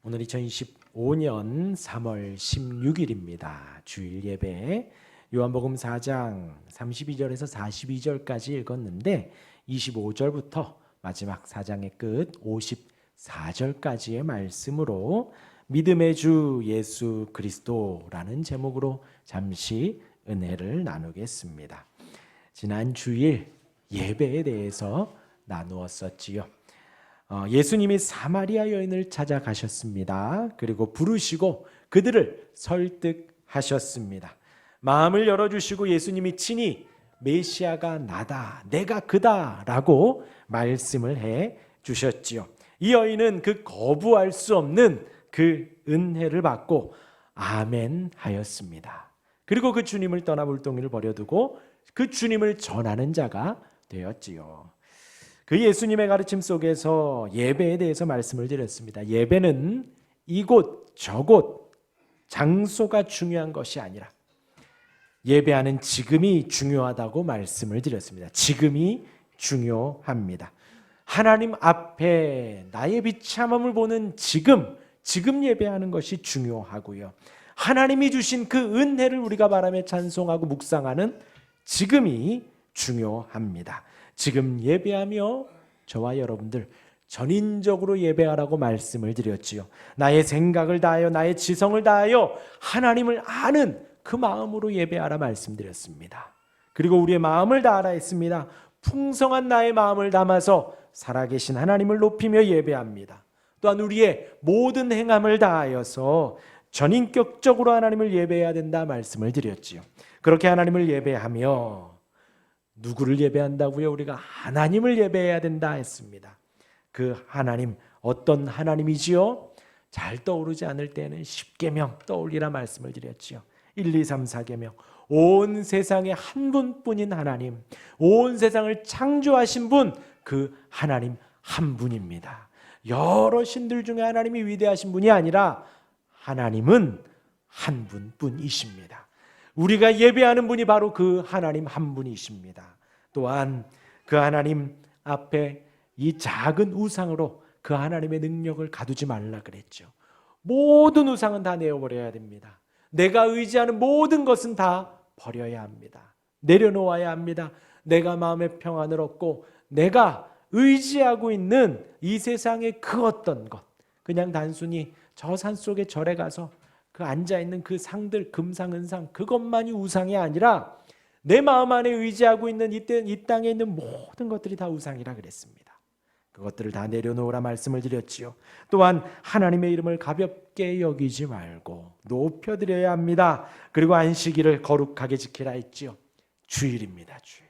오늘 2025년 3월 16일입니다. 주일 예배 요한복음 4장 32절에서 42절까지 읽었는데 25절부터 마지막 4장의 끝 54절까지의 말씀으로 믿음의 주 예수 그리스도라는 제목으로 잠시 은혜를 나누겠습니다. 지난 주일 예배에 대해서 나누었었지요. 예수님이 사마리아 여인을 찾아가셨습니다. 그리고 부르시고 그들을 설득하셨습니다. 마음을 열어주시고 예수님이 친히 메시아가 나다, 내가 그다 라고 말씀을 해 주셨지요. 이 여인은 그 거부할 수 없는 그 은혜를 받고 아멘 하였습니다. 그리고 그 주님을 떠나 물동이를 버려두고 그 주님을 전하는 자가 되었지요. 그 예수님의 가르침 속에서 예배에 대해서 말씀을 드렸습니다. 예배는 이곳 저곳 장소가 중요한 것이 아니라 예배하는 지금이 중요하다고 말씀을 드렸습니다. 지금이 중요합니다. 하나님 앞에 나의 비참함을 보는 지금 예배하는 것이 중요하고요. 하나님이 주신 그 은혜를 우리가 바라며 찬송하고 묵상하는 지금이 중요합니다. 지금 예배하며 저와 여러분들 전인적으로 예배하라고 말씀을 드렸지요. 나의 생각을 다하여 나의 지성을 다하여 하나님을 아는 그 마음으로 예배하라 말씀드렸습니다. 그리고 우리의 마음을 다하라 했습니다. 풍성한 나의 마음을 담아서 살아계신 하나님을 높이며 예배합니다. 또한 우리의 모든 행함을 다하여서 전인격적으로 하나님을 예배해야 된다 말씀을 드렸지요. 그렇게 하나님을 예배하며 누구를 예배한다고요? 우리가 하나님을 예배해야 된다 했습니다. 그 하나님 어떤 하나님이지요? 잘 떠오르지 않을 때는 10계명 떠올리라 말씀을 드렸지요. 1, 2, 3, 4계명 온 세상에 한 분뿐인 하나님, 온 세상을 창조하신 분, 그 하나님 한 분입니다. 여러 신들 중에 하나님이 위대하신 분이 아니라 하나님은 한 분뿐이십니다. 우리가 예배하는 분이 바로 그 하나님 한 분이십니다. 또한 그 하나님 앞에 이 작은 우상으로 그 하나님의 능력을 가두지 말라 그랬죠. 모든 우상은 다 내어버려야 됩니다. 내가 의지하는 모든 것은 다 버려야 합니다. 내려놓아야 합니다. 내가 마음의 평안을 얻고 내가 의지하고 있는 이 세상의 그 어떤 것, 그냥 단순히 저 산속의 절에 가서 그 앉아있는 그 상들, 금상, 은상, 그것만이 우상이 아니라 내 마음 안에 의지하고 있는 이 땅에 있는 모든 것들이 다 우상이라 그랬습니다. 그것들을 다 내려놓으라 말씀을 드렸지요. 또한 하나님의 이름을 가볍게 여기지 말고 높여드려야 합니다. 그리고 안식일을 거룩하게 지키라 했지요. 주일입니다. 주일.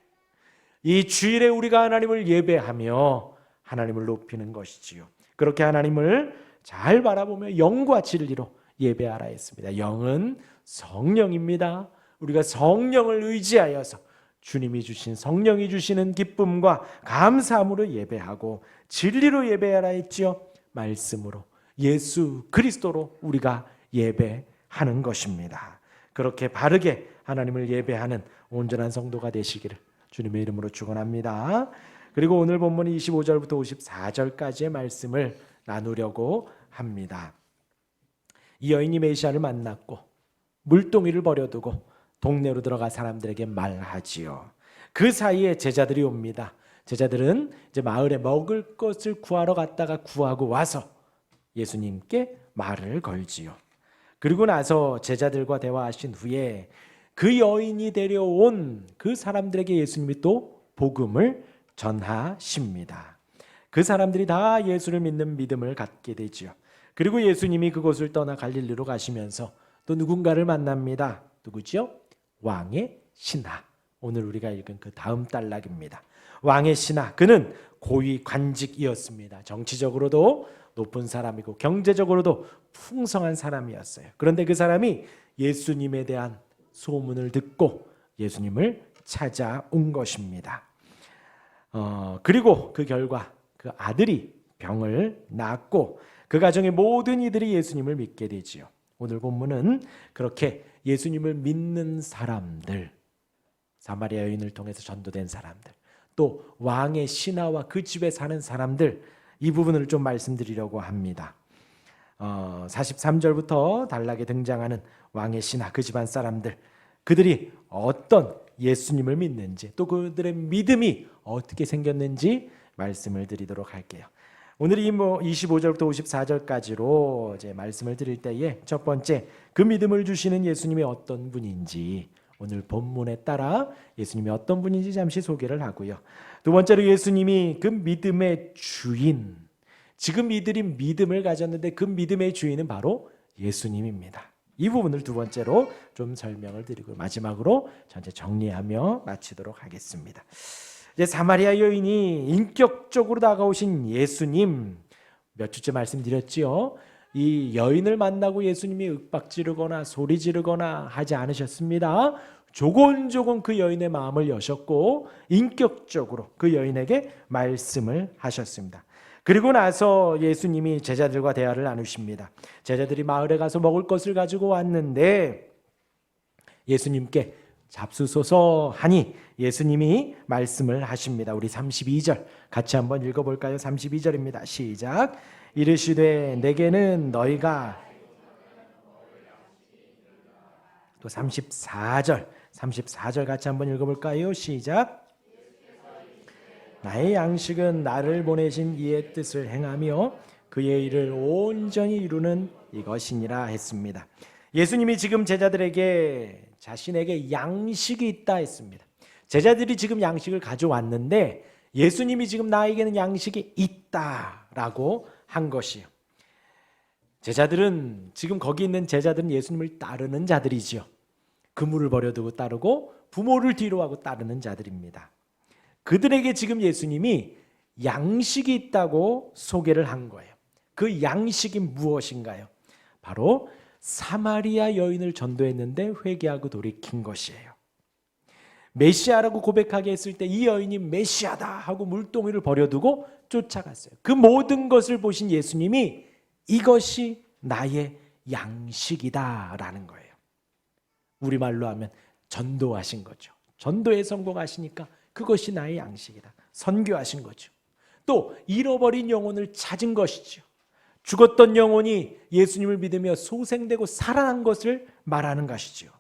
이 주일에 우리가 하나님을 예배하며 하나님을 높이는 것이지요. 그렇게 하나님을 잘 바라보며 영과 진리로 예배하라 했습니다. 영은 성령입니다. 우리가 성령을 의지하여서 주님이 주신 성령이 주시는 기쁨과 감사함으로 예배하고 진리로 예배하라 했지요. 말씀으로 예수 그리스도로 우리가 예배하는 것입니다. 그렇게 바르게 하나님을 예배하는 온전한 성도가 되시기를 주님의 이름으로 축원합니다. 그리고 오늘 본문 25절부터 54절까지의 말씀을 나누려고 합니다. 이 여인이 메시아를 만났고 물동이를 버려두고 동네로 들어가 사람들에게 말하지요. 그 사이에 제자들이 옵니다. 제자들은 이제 마을에 먹을 것을 구하러 갔다가 구하고 와서 예수님께 말을 걸지요. 그리고 나서 제자들과 대화하신 후에 그 여인이 데려온 그 사람들에게 예수님이 또 복음을 전하십니다. 그 사람들이 다 예수를 믿는 믿음을 갖게 되지요. 그리고 예수님이 그곳을 떠나 갈릴리로 가시면서 또 누군가를 만납니다. 누구죠? 왕의 신하. 오늘 우리가 읽은 그 다음 단락입니다. 왕의 신하. 그는 고위 관직이었습니다. 정치적으로도 높은 사람이고 경제적으로도 풍성한 사람이었어요. 그런데 그 사람이 예수님에 대한 소문을 듣고 예수님을 찾아온 것입니다. 그리고 그 결과 그 아들이 병을 낳았고 그 가정의 모든 이들이 예수님을 믿게 되지요. 오늘 본문은 그렇게 예수님을 믿는 사람들, 사마리아 여인을 통해서 전도된 사람들, 또 왕의 신하와 그 집에 사는 사람들, 이 부분을 좀 말씀드리려고 합니다. 43절부터 단락에 등장하는 왕의 신하 그 집안 사람들, 그들이 어떤 예수님을 믿는지, 또 그들의 믿음이 어떻게 생겼는지 말씀을 드리도록 할게요. 오늘이 25절부터 54절까지로 이제 말씀을 드릴 때에 첫 번째, 그 믿음을 주시는 예수님이 어떤 분인지, 오늘 본문에 따라 예수님이 어떤 분인지 잠시 소개를 하고요. 두 번째로, 예수님이 그 믿음의 주인, 지금 이들이 믿음을 가졌는데 그 믿음의 주인은 바로 예수님입니다. 이 부분을 두 번째로 좀 설명을 드리고 마지막으로 전체 정리하며 마치도록 하겠습니다. 이제 사마리아 여인이 인격적으로 다가오신 예수님, 몇 주째 말씀드렸지요. 이 여인을 만나고 예수님이 윽박 지르거나 소리 지르거나 하지 않으셨습니다. 조곤조곤 그 여인의 마음을 여셨고 인격적으로 그 여인에게 말씀을 하셨습니다. 그리고 나서 예수님이 제자들과 대화를 나누십니다. 제자들이 마을에 가서 먹을 것을 가지고 왔는데 예수님께 잡수소서 하니 예수님이 말씀을 하십니다. 우리 32절 같이 한번 읽어볼까요? 32절입니다. 시작. 이르시되 내게는 너희가, 또 34절 같이 한번 읽어볼까요? 시작. 나의 양식은 나를 보내신 이의 뜻을 행하며 그의 일을 온전히 이루는 이것이니라 했습니다. 예수님이 지금 제자들에게 자신에게 양식이 있다 했습니다. 제자들이 지금 양식을 가져왔는데 예수님이 지금 나에게는 양식이 있다라고 한 것이요. 제자들은, 지금 거기 있는 제자들은 예수님을 따르는 자들이지요. 그물을 버려두고 따르고 부모를 뒤로하고 따르는 자들입니다. 그들에게 지금 예수님이 양식이 있다고 소개를 한 거예요. 그 양식이 무엇인가요? 바로 사마리아 여인을 전도했는데 회개하고 돌이킨 것이에요. 메시아라고 고백하게 했을 때 이 여인이 메시아다 하고 물동이를 버려두고 쫓아갔어요. 그 모든 것을 보신 예수님이 이것이 나의 양식이다라는 거예요. 우리말로 하면 전도하신 거죠. 전도에 성공하시니까 그것이 나의 양식이다. 선교하신 거죠. 또 잃어버린 영혼을 찾은 것이죠. 죽었던 영혼이 예수님을 믿으며 소생되고 살아난 것을 말하는 것이죠.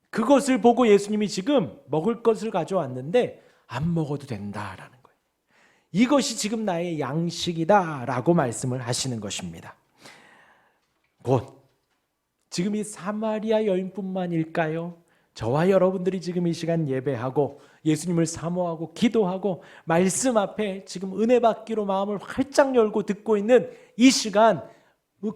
그것을 보고 예수님이 지금 먹을 것을 가져왔는데 안 먹어도 된다라는 거예요. 이것이 지금 나의 양식이다라고 말씀을 하시는 것입니다. 곧 지금 이 사마리아 여인뿐만일까요? 저와 여러분들이 지금 이 시간 예배하고 예수님을 사모하고 기도하고 말씀 앞에 지금 은혜 받기로 마음을 활짝 열고 듣고 있는 이 시간,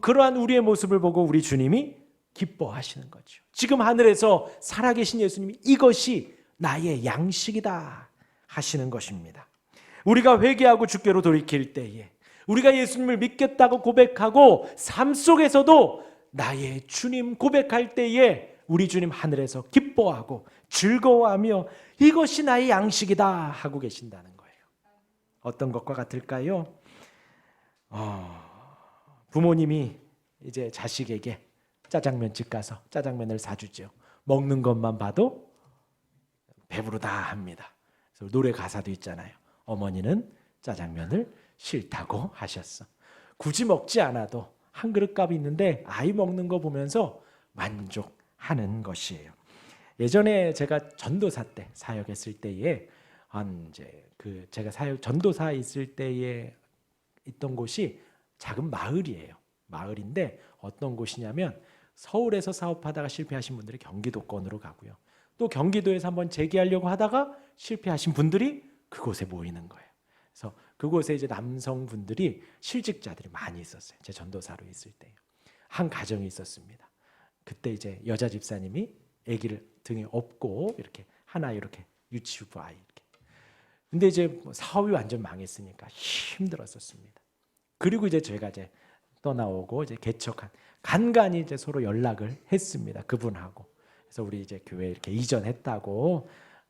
그러한 우리의 모습을 보고 우리 주님이 기뻐하시는 거죠. 지금 하늘에서 살아계신 예수님이 이것이 나의 양식이다 하시는 것입니다. 우리가 회개하고 주께로 돌이킬 때에, 우리가 예수님을 믿겠다고 고백하고 삶 속에서도 나의 주님 고백할 때에 우리 주님 하늘에서 기뻐하고 즐거워하며 이것이 나의 양식이다 하고 계신다는 거예요. 어떤 것과 같을까요? 부모님이 이제 자식에게 짜장면집 가서 짜장면을 사주죠. 먹는 것만 봐도 배부르다 합니다. 그래서 노래 가사도 있잖아요. 어머니는 짜장면을 싫다고 하셨어. 굳이 먹지 않아도 한 그릇값이 있는데 아이 먹는 거 보면서 만족하는 것이에요. 예전에 제가 전도사 때 사역했을 때에 제가 전도사 있을 때에 있던 곳이 작은 마을이에요. 마을인데 어떤 곳이냐면 서울에서 사업하다가 실패하신 분들이 경기도권으로 가고요. 또 경기도에서 한번 재기하려고 하다가 실패하신 분들이 그곳에 모이는 거예요. 그래서 그곳에 이제 남성분들이 실직자들이 많이 있었어요. 제 전도사로 있을 때요. 한 가정이 있었습니다. 그때 이제 여자 집사님이 아기를 등에 업고 이렇게 하나 이렇게 유치부 아이 이렇게. 근데 이제 사업이 완전 망했으니까 힘들었었습니다. 그리고 이제 제가 이제 떠나오고 이제 개척한 간간히 이제 서로 연락을 했습니다. 그분하고. 그래서 우리 이제 교회 이렇게 이전했다고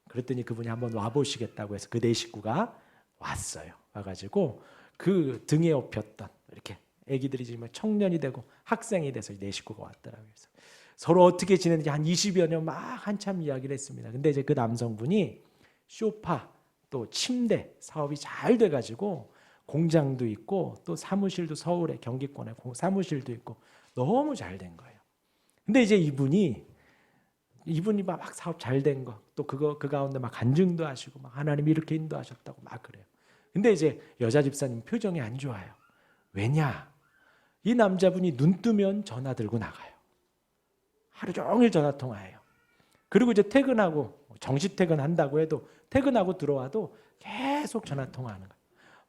그랬더니 그분이 한번 와보시겠다고 해서 그 네 식구가 왔어요. 와가지고 그 등에 업혔던 이렇게 아기들이 지금 청년이 되고 학생이 돼서 네 식구가 왔더라고요. 그래서 서로 어떻게 지내는지 한 20여 년 막 한참 이야기를 했습니다. 근데 이제 그 남성분이 소파 또 침대 사업이 잘 돼가지고 공장도 있고 또 사무실도 서울에 경기권에 사무실도 있고 너무 잘 된 거예요. 근데 이제 이분이 막 사업 잘 된 거, 또 그 가운데 막 간증도 하시고 막 하나님이 이렇게 인도하셨다고 막 그래요. 근데 이제 여자 집사님 표정이 안 좋아요. 왜냐? 이 남자분이 눈 뜨면 전화 들고 나가요. 하루 종일 전화 통화해요. 그리고 이제 퇴근하고 정시 퇴근한다고 해도 퇴근하고 들어와도 계속 전화 통화하는 거예요.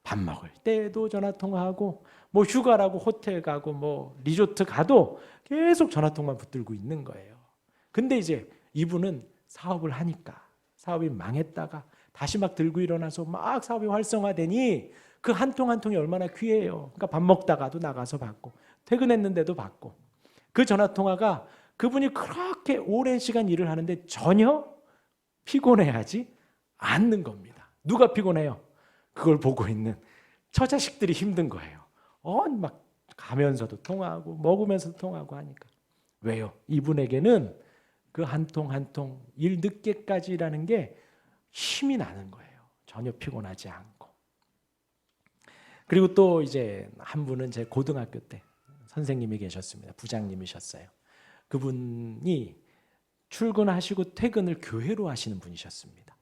밥 먹을 때도 전화 통화하고 뭐 휴가라고 호텔 가고 뭐 리조트 가도 계속 전화 통화 붙들고 있는 거예요. 근데 이제 이분은 사업을 하니까 사업이 망했다가 다시 막 들고 일어나서 막 사업이 활성화되니 그 한 통 한 통이 얼마나 귀해요. 그러니까 밥 먹다가도 나가서 받고 퇴근했는데도 받고 그 전화 통화가 그분이 그렇게 오랜 시간 일을 하는데 전혀 피곤해하지 않는 겁니다. 누가 피곤해요? 그걸 보고 있는 처자식들이 힘든 거예요. 막 가면서도 통화하고 먹으면서도 통화하고 하니까. 왜요? 이분에게는 그 한 통 한 통 일 늦게까지 일하는 게 힘이 나는 거예요. 전혀 피곤하지 않고. 그리고 또 이제 한 분은 제 고등학교 때 선생님이 계셨습니다. 부장님이셨어요. 그분이 출근하시고 퇴근을 교회로 하시는 분이셨습니다.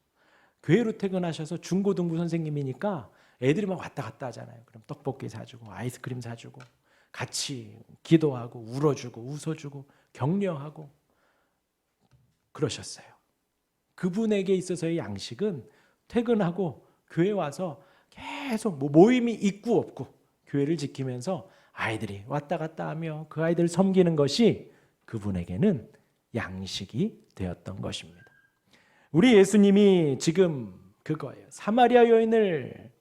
교회로 퇴근하셔서 중고등부 선생님이니까 애들이 막 왔다 갔다 하잖아요. 그럼 떡볶이 사주고 아이스크림 사주고 같이 기도하고 울어주고 웃어주고 격려하고 그러셨어요. 그분에게 있어서의 양식은 퇴근하고 교회 와서 계속 뭐 모임이 있고 없고 교회를 지키면서 아이들이 왔다 갔다 하며 그 아이들을 섬기는 것이 그분에게는 양식이 되었던 것입니다. 우리 예수님이 지금 그거예요. 사마리아 여인을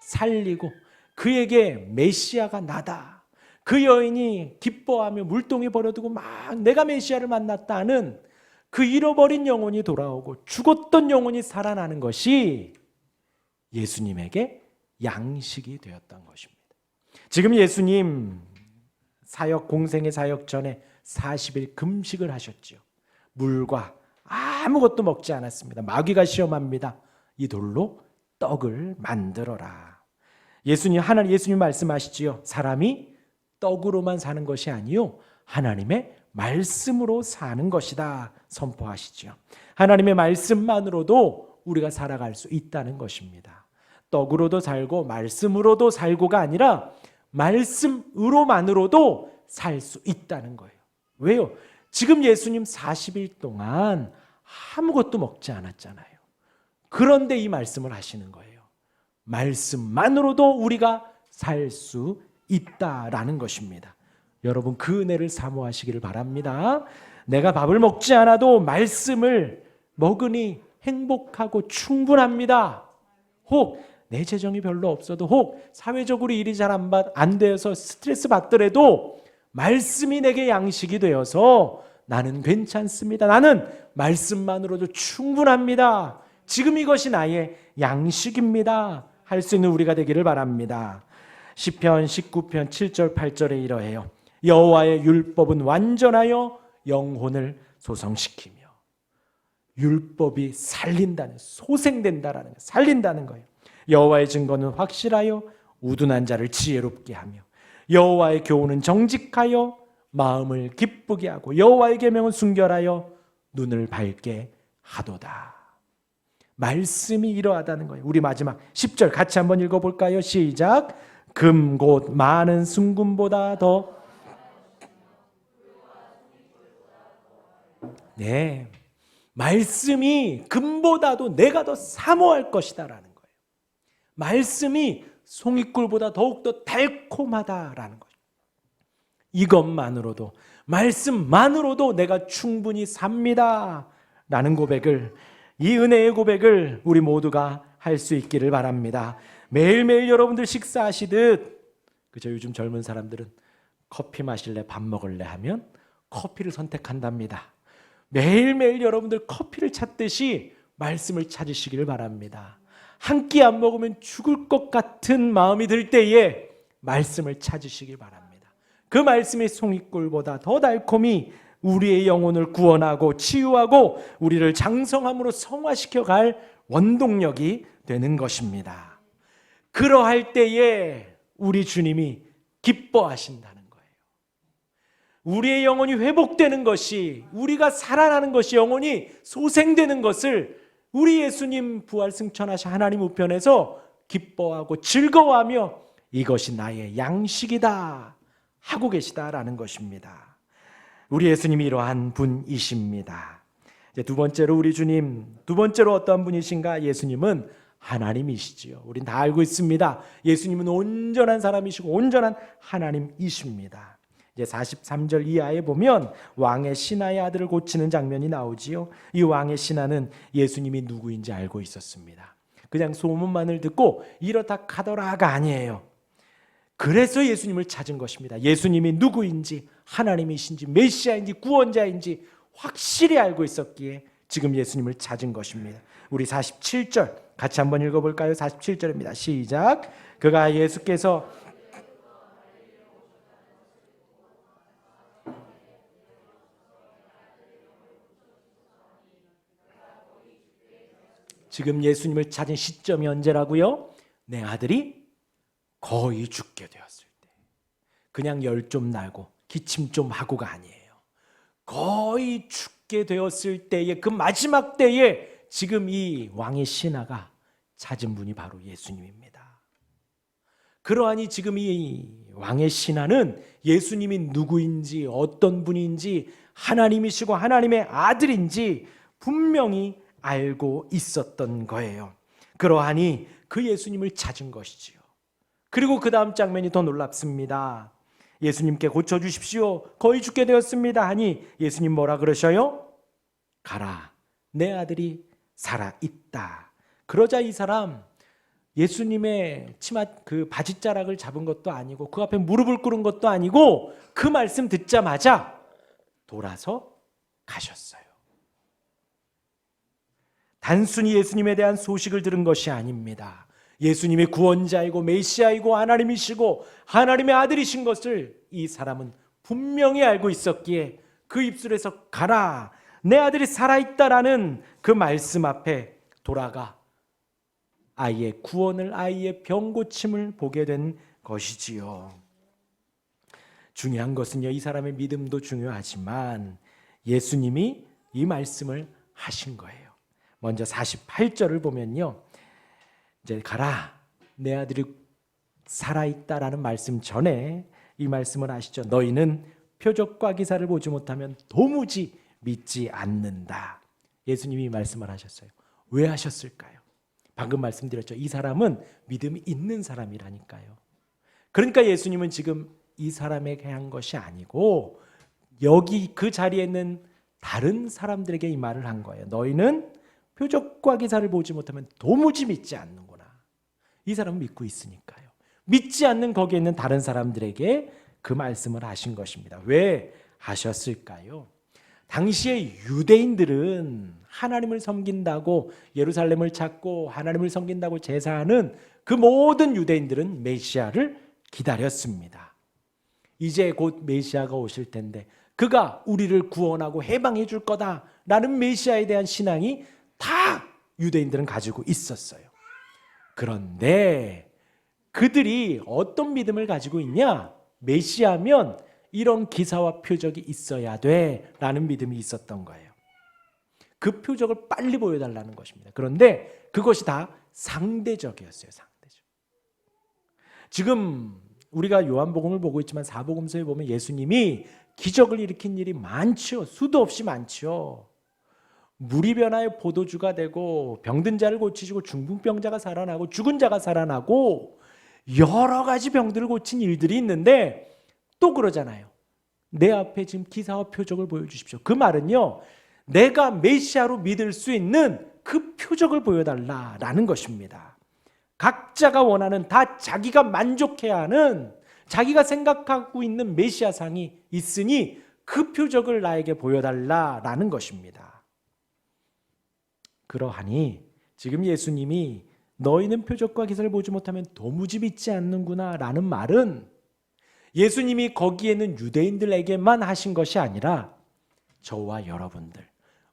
살리고 그에게 메시아가 나다. 그 여인이 기뻐하며 물동이 버려두고 막 내가 메시아를 만났다는 그 잃어버린 영혼이 돌아오고 죽었던 영혼이 살아나는 것이 예수님에게 양식이 되었던 것입니다. 지금 예수님 사역 공생의 사역 전에 40일 금식을 하셨죠. 물과 아무것도 먹지 않았습니다. 마귀가 시험합니다. 이 돌로 떡을 만들어라. 예수님 말씀하시지요. 사람이 떡으로만 사는 것이 아니요 하나님의 말씀으로 사는 것이다 선포하시죠. 하나님의 말씀만으로도 우리가 살아갈 수 있다는 것입니다. 떡으로도 살고 말씀으로도 살고가 아니라 말씀으로만으로도 살 수 있다는 거예요. 왜요? 지금 예수님 40일 동안 아무것도 먹지 않았잖아요. 그런데 이 말씀을 하시는 거예요. 말씀만으로도 우리가 살 수 있다라는 것입니다. 여러분 그 은혜를 사모하시기를 바랍니다. 내가 밥을 먹지 않아도 말씀을 먹으니 행복하고 충분합니다. 혹 내 재정이 별로 없어도 혹 사회적으로 일이 잘 안 돼서 스트레스 받더라도 말씀이 내게 양식이 되어서 나는 괜찮습니다. 나는 말씀만으로도 충분합니다. 지금 이것이 나의 양식입니다. 할 수 있는 우리가 되기를 바랍니다. 시편 19편 7절 8절에 이러해요. 여호와의 율법은 완전하여 영혼을 소성시키며 율법이 살린다는 소생된다라는 거예요. 살린다는 거예요. 여호와의 증거는 확실하여 우둔한 자를 지혜롭게 하며 여호와의 교훈은 정직하여 마음을 기쁘게 하고 여호와의 계명은 순결하여 눈을 밝게 하도다. 말씀이 이러하다는 거예요. 우리 마지막 10절 같이 한번 읽어볼까요? 시작. 금 곧 많은 순금보다 더 네, 말씀이 금보다도 내가 더 사모할 것이다라는 거예요. 말씀이 송이꿀보다 더욱더 달콤하다라는 거죠. 이것만으로도 말씀만으로도 내가 충분히 삽니다 라는 고백을, 이 은혜의 고백을 우리 모두가 할 수 있기를 바랍니다. 매일매일 여러분들 식사하시듯, 그죠? 요즘 젊은 사람들은 커피 마실래 밥 먹을래 하면 커피를 선택한답니다. 매일매일 여러분들 커피를 찾듯이 말씀을 찾으시기를 바랍니다. 한 끼 안 먹으면 죽을 것 같은 마음이 들 때에 말씀을 찾으시길 바랍니다. 그 말씀이 송이꿀보다 더 달콤히 우리의 영혼을 구원하고 치유하고 우리를 장성함으로 성화시켜 갈 원동력이 되는 것입니다. 그러할 때에 우리 주님이 기뻐하신다는 거예요. 우리의 영혼이 회복되는 것이, 우리가 살아나는 것이, 영혼이 소생되는 것을 우리 예수님 부활 승천하신 하나님 우편에서 기뻐하고 즐거워하며 이것이 나의 양식이다 하고 계시다라는 것입니다. 우리 예수님이 이러한 분이십니다. 이제 두 번째로 우리 주님, 두 번째로 어떠한 분이신가? 예수님은 하나님이시지요. 우린 다 알고 있습니다. 예수님은 온전한 사람이시고 온전한 하나님이십니다. 이제 43절 이하에 보면 왕의 신하의 아들을 고치는 장면이 나오지요. 이 왕의 신하는 예수님이 누구인지 알고 있었습니다. 그냥 소문만을 듣고 이렇다 카더라가 아니에요. 그래서 예수님을 찾은 것입니다. 예수님이 누구인지, 하나님이신지, 메시아인지, 구원자인지 확실히 알고 있었기에 지금 예수님을 찾은 것입니다. 우리 47절 같이 한번 읽어볼까요? 47절입니다. 시작. 그가 예수께서 지금 예수님을 찾은 시점이 언제라고요? 내 아들이 거의 죽게 되었을 때. 그냥 열 좀 나고 기침 좀 하고가 아니에요. 거의 죽게 되었을 때에, 그 마지막 때에 지금 이 왕의 신하가 찾은 분이 바로 예수님입니다. 그러하니 지금 이 왕의 신하는 예수님이 누구인지, 어떤 분인지, 하나님이시고 하나님의 아들인지 분명히 알고 있었던 거예요. 그러하니 그 예수님을 찾은 것이지요. 그리고 그 다음 장면이 더 놀랍습니다. 예수님께 고쳐주십시오, 거의 죽게 되었습니다 하니 예수님 뭐라 그러셔요? 가라, 내 아들이 살아있다. 그러자 이 사람 예수님의 치마 그 바지자락을 잡은 것도 아니고 그 앞에 무릎을 꿇은 것도 아니고 그 말씀 듣자마자 돌아서 가셨어요. 단순히 예수님에 대한 소식을 들은 것이 아닙니다. 예수님이 구원자이고 메시아이고 하나님이시고 하나님의 아들이신 것을 이 사람은 분명히 알고 있었기에 그 입술에서 가라, 내 아들이 살아있다라는 그 말씀 앞에 돌아가 아이의 구원을, 아이의 병 고침을 보게 된 것이지요. 중요한 것은요, 이 사람의 믿음도 중요하지만 예수님이 이 말씀을 하신 거예요. 먼저 48절을 보면요, 이제 가라, 내 아들이 살아있다라는 말씀 전에 이 말씀을 아시죠? 너희는 표적과 기사를 보지 못하면 도무지 믿지 않는다. 예수님이 이 말씀을 하셨어요. 왜 하셨을까요? 방금 말씀드렸죠. 이 사람은 믿음이 있는 사람이라니까요. 그러니까 예수님은 지금 이 사람에게 한 것이 아니고 여기 그 자리에 있는 다른 사람들에게 이 말을 한 거예요. 너희는 표적과 기사를 보지 못하면 도무지 믿지 않는구나. 이 사람은 믿고 있으니까요. 믿지 않는 거기에 있는 다른 사람들에게 그 말씀을 하신 것입니다. 왜 하셨을까요? 당시의 유대인들은 하나님을 섬긴다고 예루살렘을 찾고 하나님을 섬긴다고 제사하는 그 모든 유대인들은 메시아를 기다렸습니다. 이제 곧 메시아가 오실 텐데 그가 우리를 구원하고 해방해 줄 거다라는 메시아에 대한 신앙이 다 유대인들은 가지고 있었어요. 그런데 그들이 어떤 믿음을 가지고 있냐? 메시아면 이런 기사와 표적이 있어야 돼 라는 믿음이 있었던 거예요. 그 표적을 빨리 보여달라는 것입니다. 그런데 그것이 다 상대적이었어요. 상대적. 지금 우리가 요한복음을 보고 있지만 사복음서에 보면 예수님이 기적을 일으킨 일이 많죠. 수도 없이 많죠. 물이 변하여 포도주가 되고 병든 자를 고치시고 중풍병자가 살아나고 죽은 자가 살아나고 여러 가지 병들을 고친 일들이 있는데 또 그러잖아요. 내 앞에 지금 기사와 표적을 보여주십시오. 그 말은요, 내가 메시아로 믿을 수 있는 그 표적을 보여달라라는 것입니다. 각자가 원하는, 다 자기가 만족해야 하는, 자기가 생각하고 있는 메시아상이 있으니 그 표적을 나에게 보여달라라는 것입니다. 그러하니 지금 예수님이 너희는 표적과 기사를 보지 못하면 도무지 믿지 않는구나 라는 말은 예수님이 거기에는 유대인들에게만 하신 것이 아니라 저와 여러분들,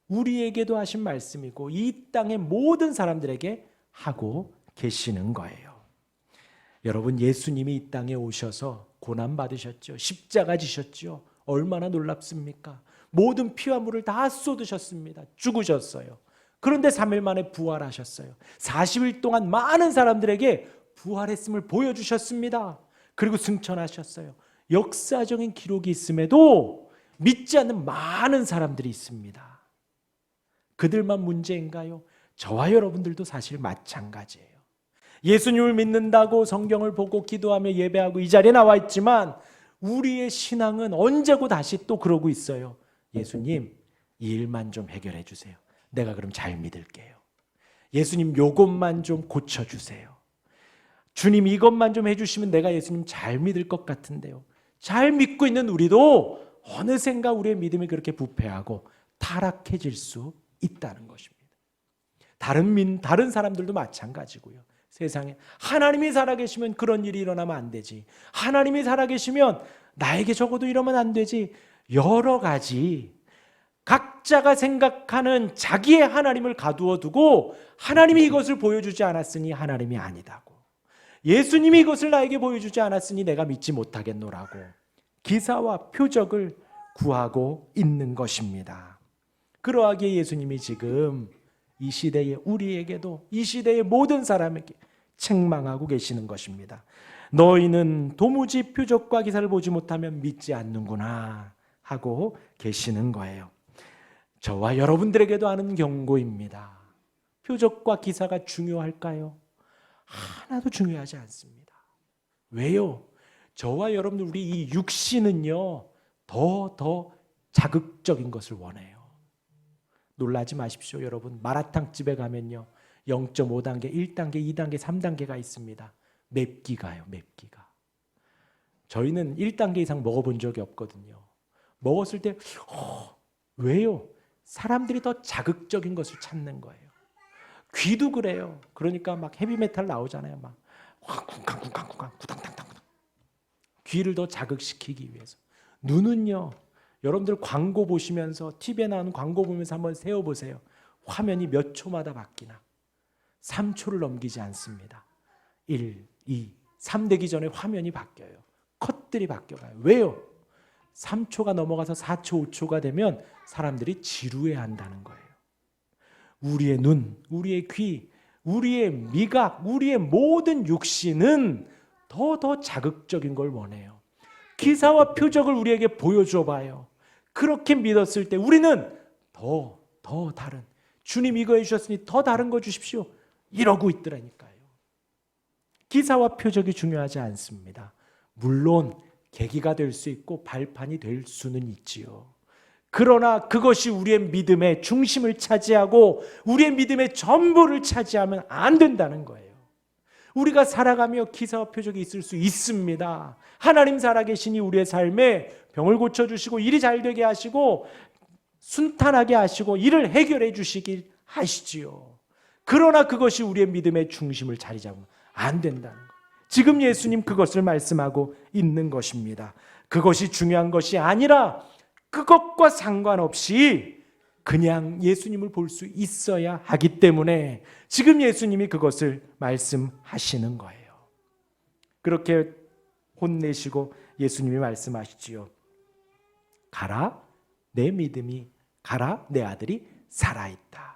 우리에게도 하신 말씀이고 이 땅의 모든 사람들에게 하고 계시는 거예요. 여러분, 예수님이 이 땅에 오셔서 고난 받으셨죠. 십자가 지셨죠. 얼마나 놀랍습니까? 모든 피와 물을 다 쏟으셨습니다. 죽으셨어요. 그런데 3일 만에 부활하셨어요. 40일 동안 많은 사람들에게 부활했음을 보여주셨습니다. 그리고 승천하셨어요. 역사적인 기록이 있음에도 믿지 않는 많은 사람들이 있습니다. 그들만 문제인가요? 저와 여러분들도 사실 마찬가지예요. 예수님을 믿는다고 성경을 보고 기도하며 예배하고 이 자리에 나와 있지만 우리의 신앙은 언제고 다시 또 그러고 있어요. 예수님, 이 일만 좀 해결해 주세요. 내가 그럼 잘 믿을게요. 예수님, 요것만 좀 고쳐주세요. 주님, 이것만 좀 해주시면 내가 예수님 잘 믿을 것 같은데요. 잘 믿고 있는 우리도 어느샌가 우리의 믿음이 그렇게 부패하고 타락해질 수 있다는 것입니다. 다른 사람들도 마찬가지고요. 세상에 하나님이 살아계시면 그런 일이 일어나면 안 되지. 하나님이 살아계시면 나에게 적어도 이러면 안 되지. 여러 가지 각자가 생각하는 자기의 하나님을 가두어 두고 하나님이 이것을 보여주지 않았으니 하나님이 아니다고, 예수님이 이것을 나에게 보여주지 않았으니 내가 믿지 못하겠노라고 기사와 표적을 구하고 있는 것입니다. 그러하기에 예수님이 지금 이 시대에 우리에게도, 이 시대의 모든 사람에게 책망하고 계시는 것입니다. 너희는 도무지 표적과 기사를 보지 못하면 믿지 않는구나 하고 계시는 거예요. 저와 여러분들에게도 하는 경고입니다. 표적과 기사가 중요할까요? 하나도 중요하지 않습니다. 왜요? 저와 여러분들, 우리 이 육신은요 더 자극적인 것을 원해요. 놀라지 마십시오. 여러분, 마라탕집에 가면요 0.5단계, 1단계, 2단계, 3단계가 있습니다. 맵기가요. 맵기가. 저희는 1단계 이상 먹어본 적이 없거든요. 먹었을 때 왜요? 사람들이 더 자극적인 것을 찾는 거예요. 귀도 그래요. 그러니까 막 헤비메탈 나오잖아요. 막 쿵쾅쿵쾅쿵쾅 구당당당. 귀를 더 자극시키기 위해서. 눈은요, 여러분들 광고 보시면서, TV에 나오는 광고 보면서 한번 세어보세요. 화면이 몇 초마다 바뀌나? 3초를 넘기지 않습니다. 1, 2, 3 되기 전에 화면이 바뀌어요. 컷들이 바뀌어가요. 왜요? 3초가 넘어가서 4초, 5초가 되면 사람들이 지루해 한다는 거예요. 우리의 눈, 우리의 귀, 우리의 미각, 우리의 모든 육신은 더 자극적인 걸 원해요. 기사와 표적을 우리에게 보여줘 봐요. 그렇게 믿었을 때 우리는 더 다른, 주님 이거 해주셨으니 더 다른 거 주십시오, 이러고 있더라니까요. 기사와 표적이 중요하지 않습니다. 물론 계기가 될 수 있고 발판이 될 수는 있지요. 그러나 그것이 우리의 믿음의 중심을 차지하고 우리의 믿음의 전부를 차지하면 안 된다는 거예요. 우리가 살아가며 기사와 표적이 있을 수 있습니다. 하나님 살아계시니 우리의 삶에 병을 고쳐주시고 일이 잘 되게 하시고 순탄하게 하시고 일을 해결해 주시길 하시지요. 그러나 그것이 우리의 믿음의 중심을 자리 잡으면 안 된다는 거예요. 지금 예수님 그것을 말씀하고 있는 것입니다. 그것이 중요한 것이 아니라 그것과 상관없이 그냥 예수님을 볼 수 있어야 하기 때문에 지금 예수님이 그것을 말씀하시는 거예요. 그렇게 혼내시고 예수님이 말씀하시지요. 가라, 내 믿음이 가라, 내 아들이 살아있다.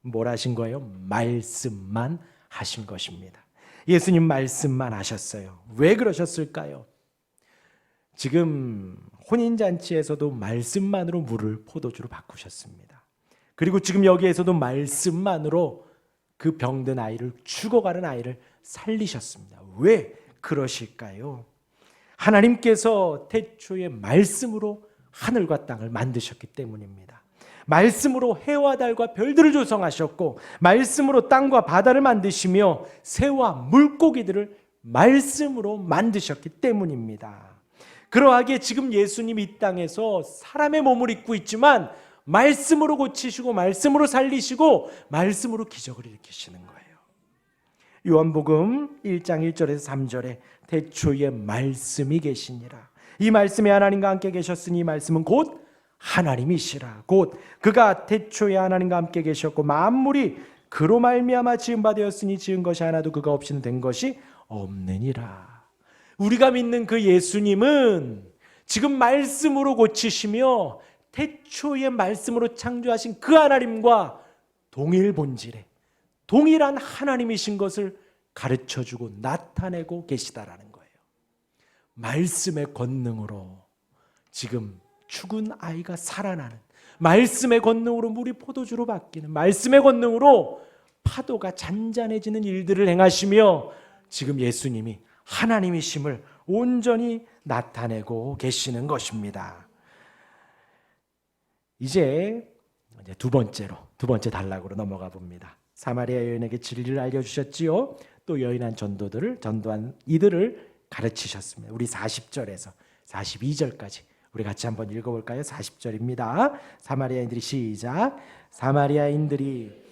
뭘 하신 거예요? 말씀만 하신 것입니다. 예수님 말씀만 하셨어요. 왜 그러셨을까요? 지금 혼인잔치에서도 말씀만으로 물을 포도주로 바꾸셨습니다. 그리고 지금 여기에서도 말씀만으로 그 병든 아이를, 죽어가는 아이를 살리셨습니다. 왜 그러실까요? 하나님께서 태초에 말씀으로 하늘과 땅을 만드셨기 때문입니다. 말씀으로 해와 달과 별들을 조성하셨고 말씀으로 땅과 바다를 만드시며 새와 물고기들을 말씀으로 만드셨기 때문입니다. 그러하기에 지금 예수님이 이 땅에서 사람의 몸을 입고 있지만 말씀으로 고치시고 말씀으로 살리시고 말씀으로 기적을 일으키시는 거예요. 요한복음 1장 1절에서 3절에 태초에 말씀이 계시니라. 이 말씀이 하나님과 함께 계셨으니 이 말씀은 곧 하나님이시라. 곧 그가 태초에 하나님과 함께 계셨고 만물이 그로 말미암아 지은 바 되었으니 지은 것이 하나도 그가 없이는 된 것이 없느니라. 우리가 믿는 그 예수님은 지금 말씀으로 고치시며 태초의 말씀으로 창조하신 그 하나님과 동일 본질에 동일한 하나님이신 것을 가르쳐주고 나타내고 계시다라는 거예요. 말씀의 권능으로 지금 죽은 아이가 살아나는, 말씀의 권능으로 물이 포도주로 바뀌는, 말씀의 권능으로 파도가 잔잔해지는 일들을 행하시며 지금 예수님이 하나님이심을 온전히 나타내고 계시는 것입니다. 이제 두 번째 단락으로 넘어가 봅니다. 사마리아 여인에게 진리를 알려주셨지요. 또 여인한 전도한 이들을 가르치셨습니다. 우리 40절에서 42절까지 우리 같이 한번 읽어볼까요? 40절입니다. 사마리아인들이 시작. 사마리아인들이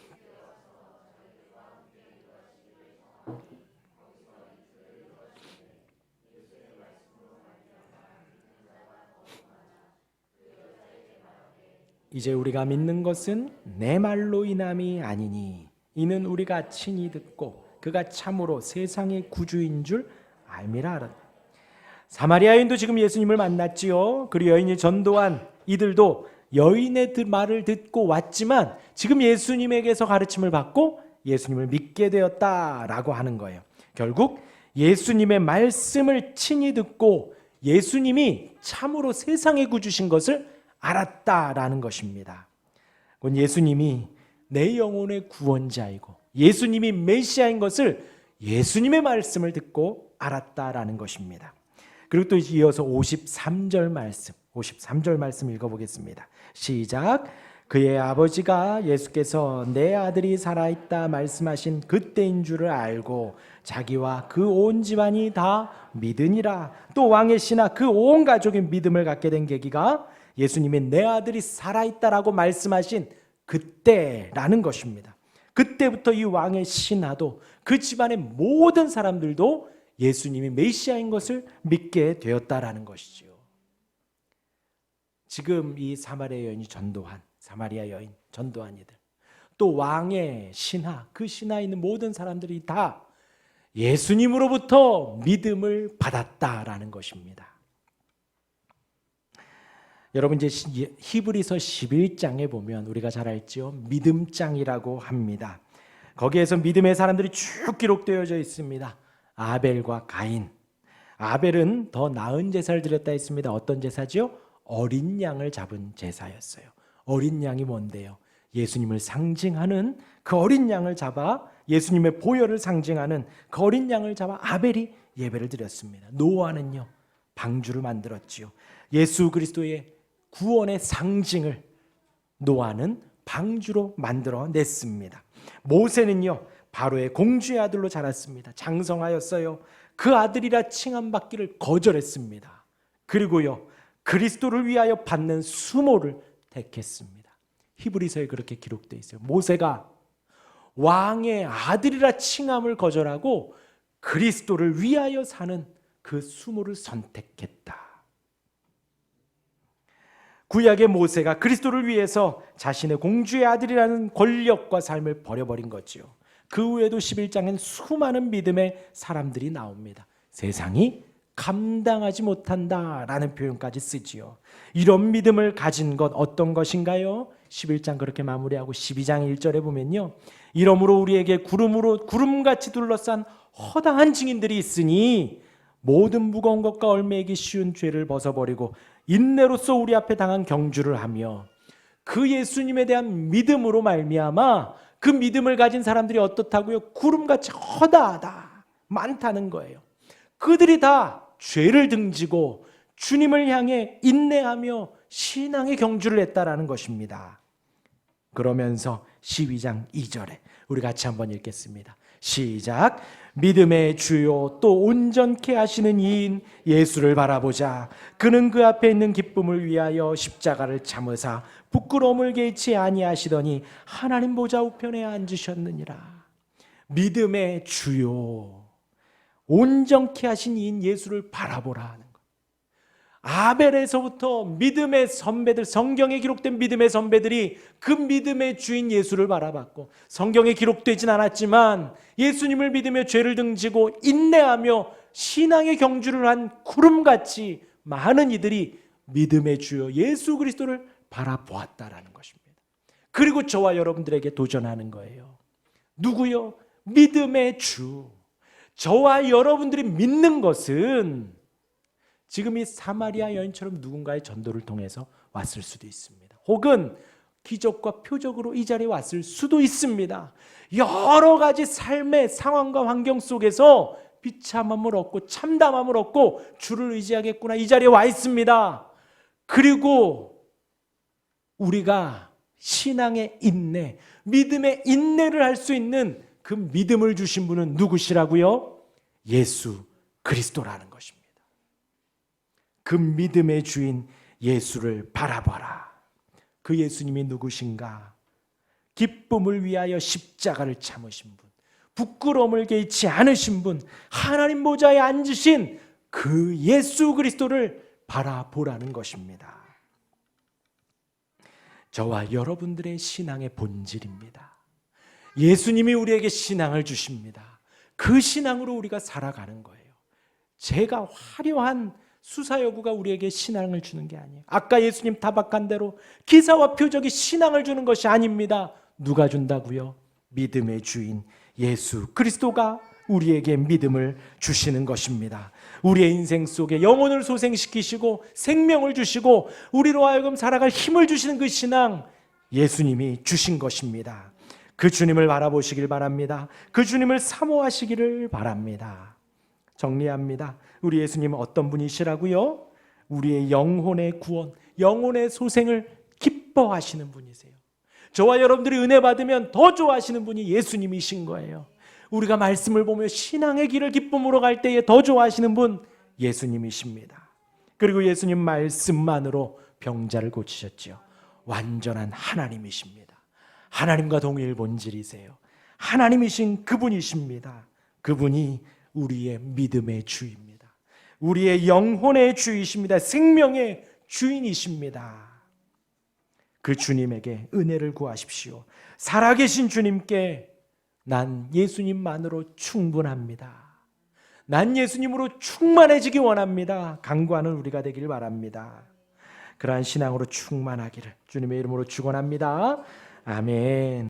이제 우리가 믿는 것은 내 말로 인함이 아니니 이는 우리가 친히 듣고 그가 참으로 세상의 구주인 줄 알미라. 사마리아인도 지금 예수님을 만났지요. 그리고 여인이 전도한 이들도 여인의 말을 듣고 왔지만 지금 예수님에게서 가르침을 받고 예수님을 믿게 되었다라고 하는 거예요. 결국 예수님의 말씀을 친히 듣고 예수님이 참으로 세상의 구주신 것을 알았다라는 것입니다. 그건 예수님이 내 영혼의 구원자이고 예수님이 메시아인 것을 예수님의 말씀을 듣고 알았다라는 것입니다. 그리고 또 이어서 53절 말씀 읽어보겠습니다. 시작. 그의 아버지가 예수께서 내 아들이 살아있다 말씀하신 그때인 줄을 알고 자기와 그 온 집안이 다 믿으니라. 또 왕의 신하 그 온 가족이 믿음을 갖게 된 계기가 예수님이 내 아들이 살아있다라고 말씀하신 그때라는 것입니다. 그때부터 이 왕의 신하도 그 집안의 모든 사람들도 예수님이 메시아인 것을 믿게 되었다라는 것이지요. 지금 이 사마리아 여인 전도한 이들, 또 왕의 신하, 그 신하에 있는 모든 사람들이 다 예수님으로부터 믿음을 받았다라는 것입니다. 여러분 이제 히브리서 11장에 보면 우리가 잘 알죠. 믿음장이라고 합니다. 거기에서 믿음의 사람들이 쭉 기록되어져 있습니다. 아벨과 가인. 아벨은 더 나은 제사를 드렸다 했습니다. 어떤 제사죠? 어린 양을 잡은 제사였어요. 어린 양이 뭔데요? 예수님을 상징하는 그 어린 양을 잡아, 예수님의 보혈을 상징하는 그 어린 양을 잡아 아벨이 예배를 드렸습니다. 노아는요, 방주를 만들었지요. 예수 그리스도의 구원의 상징을 노아는 방주로 만들어냈습니다. 모세는요, 바로의 공주의 아들로 자랐습니다. 장성하였어요. 그 아들이라 칭함받기를 거절했습니다. 그리고요, 그리스도를 위하여 받는 수모를 택했습니다. 히브리서에 그렇게 기록되어 있어요. 모세가 왕의 아들이라 칭함을 거절하고 그리스도를 위하여 사는 그 수모를 선택했다. 구약의 모세가 그리스도를 위해서 자신의 공주의 아들이라는 권력과 삶을 버려버린 거지요. 그 후에도 11장엔 수많은 믿음의 사람들이 나옵니다. 세상이 감당하지 못한다라는 표현까지 쓰지요. 이런 믿음을 가진 것 어떤 것인가요? 11장 그렇게 마무리하고 12장 1절에 보면요, 이러므로 우리에게 구름같이 둘러싼 허다한 증인들이 있으니 모든 무거운 것과 얽매이기 쉬운 죄를 벗어버리고 인내로써 우리 앞에 당한 경주를 하며, 그 예수님에 대한 믿음으로 말미암아 그 믿음을 가진 사람들이 어떻다고요? 구름같이 허다하다, 많다는 거예요. 그들이 다 죄를 등지고 주님을 향해 인내하며 신앙의 경주를 했다라는 것입니다. 그러면서 12장 2절에 우리 같이 한번 읽겠습니다. 시작. 믿음의 주요 또 온전케 하시는 이인 예수를 바라보자. 그는 그 앞에 있는 기쁨을 위하여 십자가를 참으사 부끄러움을 개의치 아니하시더니 하나님 보좌 우편에 앉으셨느니라. 믿음의 주요 온전케 하신 이인 예수를 바라보라 하는 것. 아벨에서부터 믿음의 선배들, 성경에 기록된 믿음의 선배들이 그 믿음의 주인 예수를 바라봤고, 성경에 기록되진 않았지만 예수님을 믿으며 죄를 등지고 인내하며 신앙의 경주를 한 구름같이 많은 이들이 믿음의 주여 예수 그리스도를 바라보았다라는 것입니다. 그리고 저와 여러분들에게 도전하는 거예요. 누구요? 믿음의 주. 저와 여러분들이 믿는 것은 지금 이 사마리아 여인처럼 누군가의 전도를 통해서 왔을 수도 있습니다. 혹은 기적과 표적으로 이 자리에 왔을 수도 있습니다. 여러 가지 삶의 상황과 환경 속에서 비참함을 얻고 참담함을 얻고 주를 의지하겠구나 이 자리에 와 있습니다. 그리고 우리가 신앙의 인내, 믿음의 인내를 할 수 있는 그 믿음을 주신 분은 누구시라고요? 예수 그리스도라는 것입니다. 그 믿음의 주인 예수를 바라봐라. 그 예수님이 누구신가? 기쁨을 위하여 십자가를 참으신 분, 부끄러움을 개의치 않으신 분, 하나님 보좌에 앉으신 그 예수 그리스도를 바라보라는 것입니다. 저와 여러분들의 신앙의 본질입니다. 예수님이 우리에게 신앙을 주십니다. 그 신앙으로 우리가 살아가는 거예요. 제가 화려한 수사여구가 우리에게 신앙을 주는 게 아니에요. 아까 예수님 타박한 대로 기사와 표적이 신앙을 주는 것이 아닙니다. 누가 준다고요? 믿음의 주인 예수 그리스도가 우리에게 믿음을 주시는 것입니다. 우리의 인생 속에 영혼을 소생시키시고 생명을 주시고 우리로 하여금 살아갈 힘을 주시는 그 신앙, 예수님이 주신 것입니다. 그 주님을 바라보시길 바랍니다. 그 주님을 사모하시기를 바랍니다. 정리합니다. 우리 예수님은 어떤 분이시라고요? 우리의 영혼의 구원, 영혼의 소생을 기뻐하시는 분이세요. 저와 여러분들이 은혜 받으면 더 좋아하시는 분이 예수님이신 거예요. 우리가 말씀을 보며 신앙의 길을 기쁨으로 갈 때에 더 좋아하시는 분 예수님이십니다. 그리고 예수님 말씀만으로 병자를 고치셨죠. 완전한 하나님이십니다. 하나님과 동일 본질이세요. 하나님이신 그분이십니다. 그분이 우리의 믿음의 주입니다. 우리의 영혼의 주이십니다. 생명의 주인이십니다. 그 주님에게 은혜를 구하십시오. 살아계신 주님께 난 예수님만으로 충분합니다. 난 예수님으로 충만해지기 원합니다. 간구하는 우리가 되길 바랍니다. 그러한 신앙으로 충만하기를 주님의 이름으로 축원합니다. 아멘.